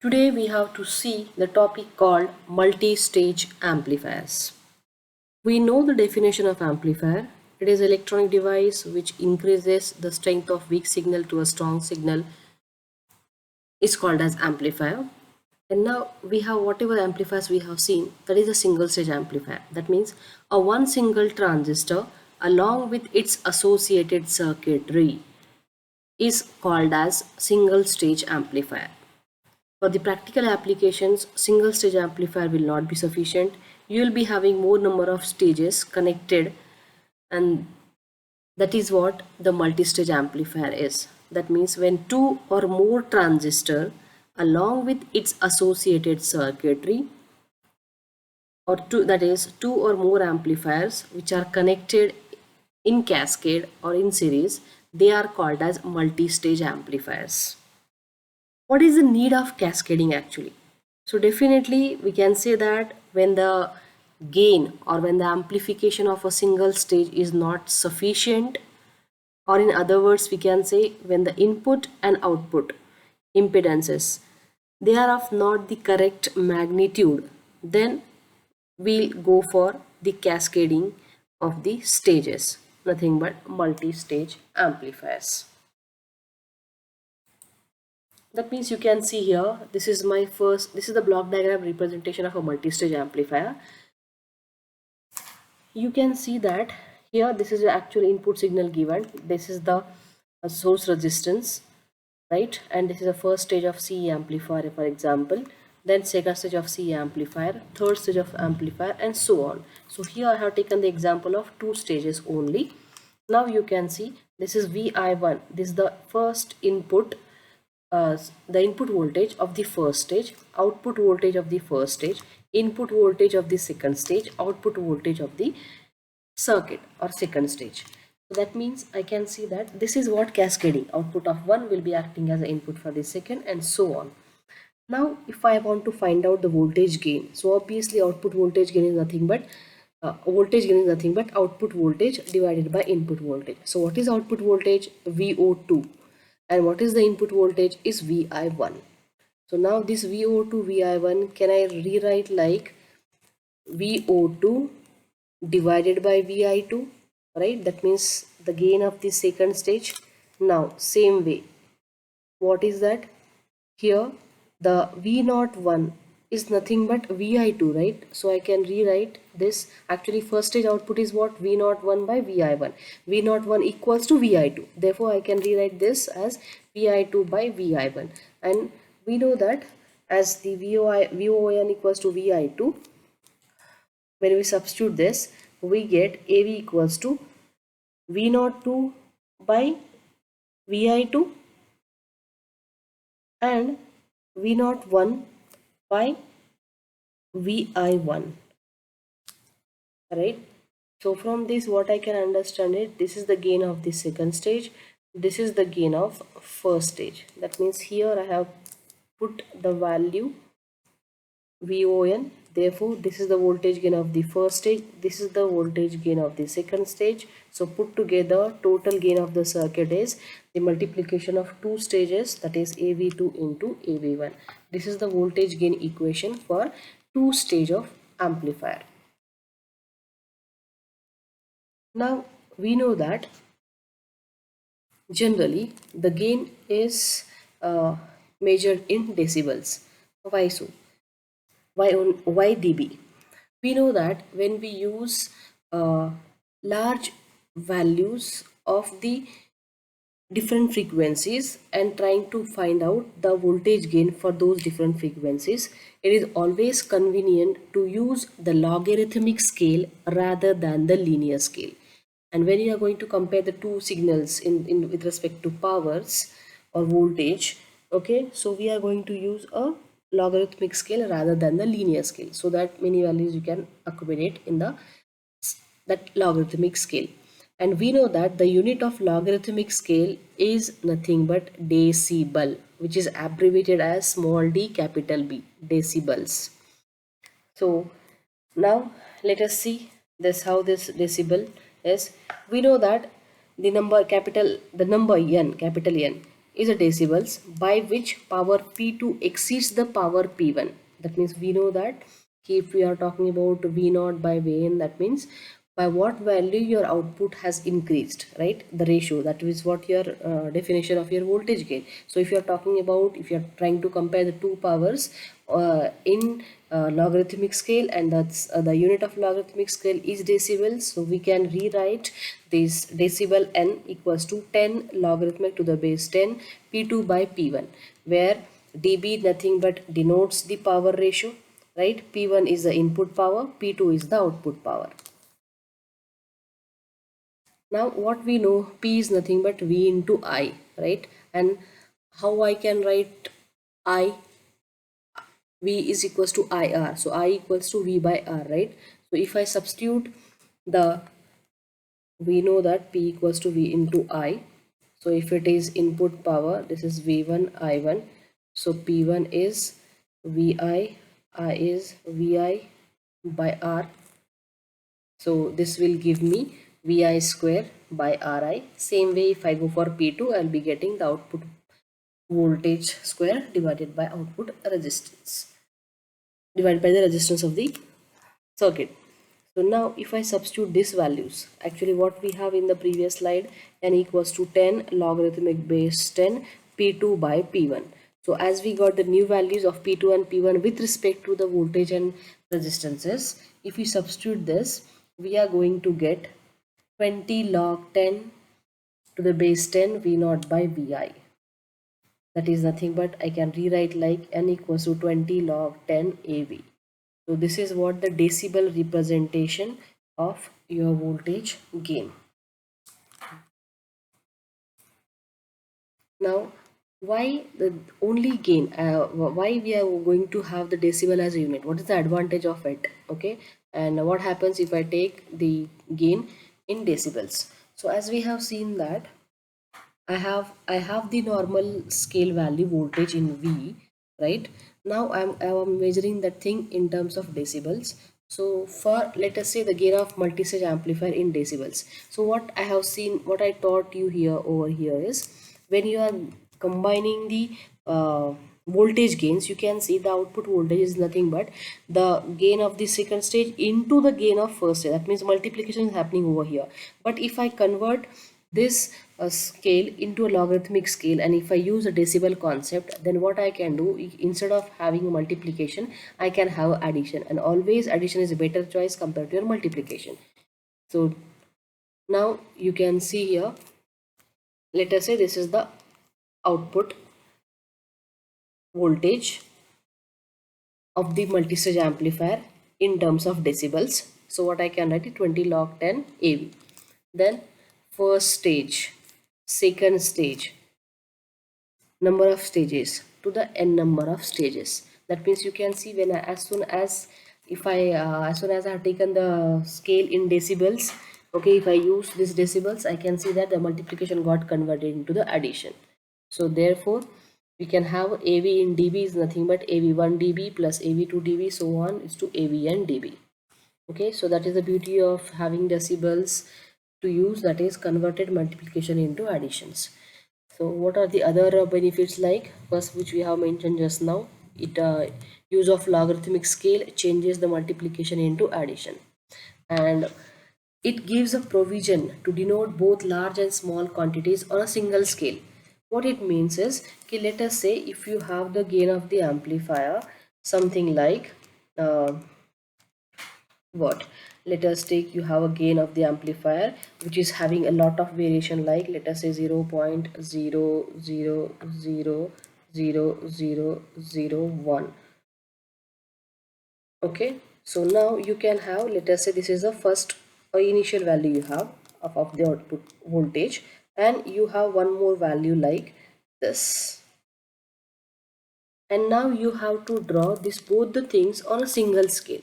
Today we have to see the topic called multi-stage amplifiers. We know the definition of amplifier. It is an electronic device which increases the strength of weak signal to a strong signal is called as amplifier. And now we have whatever amplifiers we have seen, that is a single stage amplifier. That means a one single transistor along with its associated circuitry is called as single stage amplifier. For the practical applications, single stage amplifier will not be sufficient. You will be having more number of stages connected, and that is what the multi-stage amplifier is. That means when two or more transistor along with its associated circuitry, or two or more amplifiers which are connected in cascade or in series, they are called as multi-stage amplifiers. What is the need of cascading actually? So definitely we can say that when the gain or when the amplification of a single stage is not sufficient, or in other words we can say when the input and output impedances, they are of not the correct magnitude, then we'll go for the cascading of the stages, nothing but multi-stage amplifiers. That means you can see here, this is the block diagram representation of a multi-stage amplifier. You can see that here this is the actual input signal given, this is the source resistance, right? And this is the first stage of CE amplifier, for example, then second stage of CE amplifier, third stage of amplifier, and so on. So here I have taken the example of two stages only. Now you can see this is VI1, this is the first input, the input voltage of the first stage, output voltage of the first stage, input voltage of the second stage, output voltage of the circuit or second stage. So that means I can see that this is what cascading, output of one will be acting as an input for the second, and so on. Now if I want to find out the voltage gain, so obviously output voltage gain is nothing but output voltage divided by input voltage. So what is output voltage? VO2. And what is the input voltage? Is VI1. So now this VO2 VI1 can I rewrite like VO2 divided by VI2, right? That means the gain of the second stage. Now same way, what is that? Here the V01 is nothing but Vi2, right? So I can rewrite this. Actually first stage output is what? V01 by Vi1. V01 equals to Vi2. Therefore I can rewrite this as Vi2 by Vi1. And we know that as the VON equals to Vi2, when we substitute this, we get AV equals to V02 by Vi2 and V01 by Vi1, right? So from this what I can understand it, this is the gain of the second stage, this is the gain of first stage. That means here I have put the value VON. Therefore this is the voltage gain of the first stage, this is the voltage gain of the second stage. So put together total gain of the circuit is the multiplication of two stages, that is AV2 into AV1. This is the voltage gain equation for two stage of amplifier. Now we know that generally the gain is measured in decibels. Why so? Why dB? We know that when we use large values of the different frequencies and trying to find out the voltage gain for those different frequencies, it is always convenient to use the logarithmic scale rather than the linear scale. And when you are going to compare the two signals in with respect to powers or voltage, okay, so we are going to use a logarithmic scale rather than the linear scale, so that many values you can accommodate in that logarithmic scale. And we know that the unit of logarithmic scale is nothing but decibel, which is abbreviated as small d capital B, decibels. So now let us see this, how this decibel is. We know that the number n, capital N, is a decibels by which power P2 exceeds the power P1. That means we know that if we are talking about V0 by Vn, that means by what value your output has increased, right? The ratio, that is what your definition of your voltage gain. So if you are talking about, if you are trying to compare the two powers in logarithmic scale, and that's the unit of logarithmic scale is decibels, so we can rewrite this decibel n equals to 10 logarithmic to the base 10 P2 by P1, where dB nothing but denotes the power ratio, right? P1 is the input power, P2 is the output power. Now what we know, P is nothing but V into I, right? And how I can write I? V is equals to IR. So I equals to V by R, right? So if I substitute the, we know that P equals to V into I. So if it is input power, this is V1, I1. So P1 is VI, I is VI by R. So this will give me VI square by RI. Same way, if I go for P2, I'll be getting the output voltage square divided by output resistance, divided by the resistance of the circuit. So now if I substitute these values, actually what we have in the previous slide, n equals to 10 logarithmic base 10 P2 by P1. So as we got the new values of P2 and P1 with respect to the voltage and resistances, if we substitute this, we are going to get 20 log 10 to the base 10 V0 by Vi. That is nothing but I can rewrite like n equals to 20 log 10 AV. So this is what the decibel representation of your voltage gain. Now, why the only gain? Why we are going to have the decibel as a unit? What is the advantage of it? Okay, and what happens if I take the gain in decibels? So as we have seen that I have the normal scale value voltage in V, right? Now I'm measuring that thing in terms of decibels. So for, let us say, the gain of multi-stage amplifier in decibels. So what I have seen, what I taught you here over here is, when you are combining the voltage gains, you can see the output voltage is nothing but the gain of the second stage into the gain of first stage. That means multiplication is happening over here. But if I convert this scale into a logarithmic scale, and if I use a decibel concept, then what I can do, instead of having a multiplication, I can have addition, and always addition is a better choice compared to your multiplication. So now you can see here, let us say this is the output voltage of the multi-stage amplifier in terms of decibels. So what I can write is 20 log 10 AV. Then first stage, second stage, number of stages to the n number of stages. That means you can see, when as soon as I have taken the scale in decibels, okay, if I use this decibels, I can see that the multiplication got converted into the addition. So therefore we can have AV in dB is nothing but AV1 dB plus AV2 dB, so on is to AVn dB. Okay, so that is the beauty of having decibels to use, that is converted multiplication into additions. So what are the other benefits? Like, first, which we have mentioned just now, it use of logarithmic scale changes the multiplication into addition, and it gives a provision to denote both large and small quantities on a single scale. What it means is, okay, let us say if you have the gain of the amplifier something like what, let us take, you have a gain of the amplifier which is having a lot of variation, like let us say 0.00000001. Okay, so now you can have, let us say this is the first initial value you have of the output voltage, and you have one more value like this, and now you have to draw this both the things on a single scale.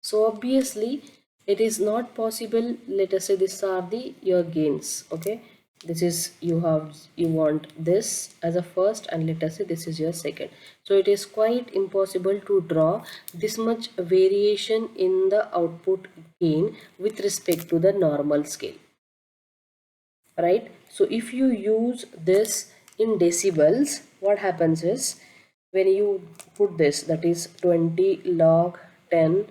So obviously it is not possible, let us say these are the your gains. Okay, this is, you want this as a first, and let us say this is your second. So it is quite impossible to draw this much variation in the output gain with respect to the normal scale, right? So if you use this in decibels, what happens is when you put this, that is 20 log 10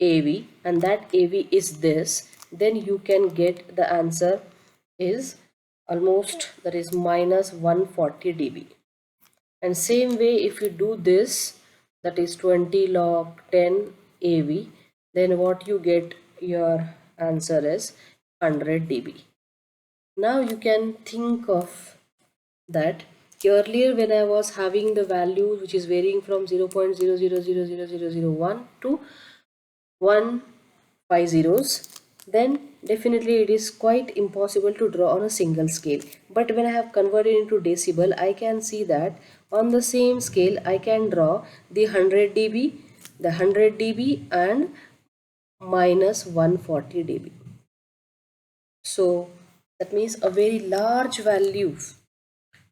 AV, and that AV is this, then you can get the answer is almost, that is minus 140 dB. And same way, if you do this, that is 20 log 10 AV, then what you get, your answer is 100 dB. Now you can think of that earlier when I was having the value which is varying from 0.00000001 to 1 5 zeros, then definitely it is quite impossible to draw on a single scale. But when I have converted into decibel, I can see that on the same scale I can draw the 100 dB, the 100 dB and minus 140 dB. So that means a very large value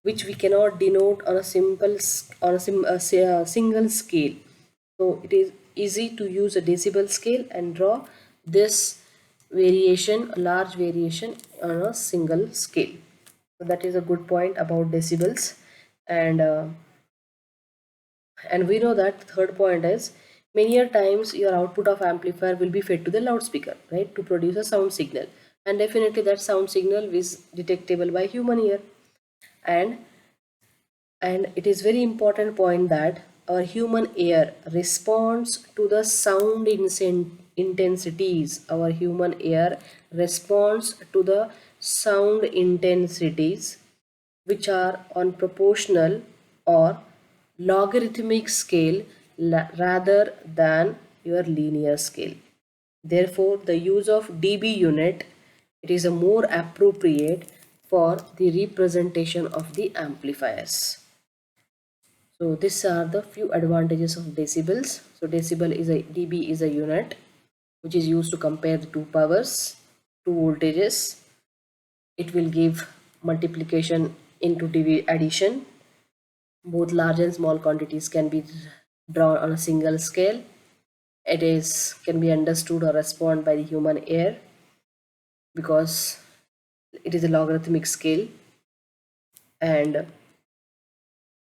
which we cannot denote on a single scale. So it is easy to use a decibel scale and draw this variation, a large variation on a single scale. So that is a good point about decibels. And we know that third point is many a times your output of amplifier will be fed to the loudspeaker, right, to produce a sound signal, and definitely that sound signal is detectable by human ear. And it is very important point that our human ear responds to the sound intensities. Our human ear responds to the sound intensities which are on proportional or logarithmic scale rather than your linear scale. Therefore, the use of dB unit, it is a more appropriate for the representation of the amplifiers. So these are the few advantages of decibels. So decibel is a dB is a unit which is used to compare the two powers, two voltages. It will give multiplication into dB addition. Both large and small quantities can be drawn on a single scale. It is can be understood or respond by the human ear because it is a logarithmic scale. And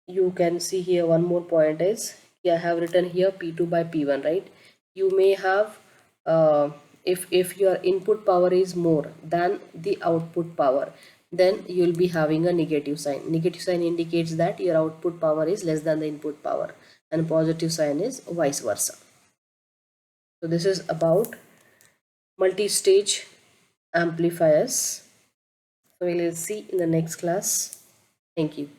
you can see here one more point is, I have written here P2 by P1, right? You may have if your input power is more than the output power, then you will be having a negative sign. Negative sign indicates that your output power is less than the input power, and positive sign is vice versa. So this is about multi-stage amplifiers. So we will see in the next class. Thank you.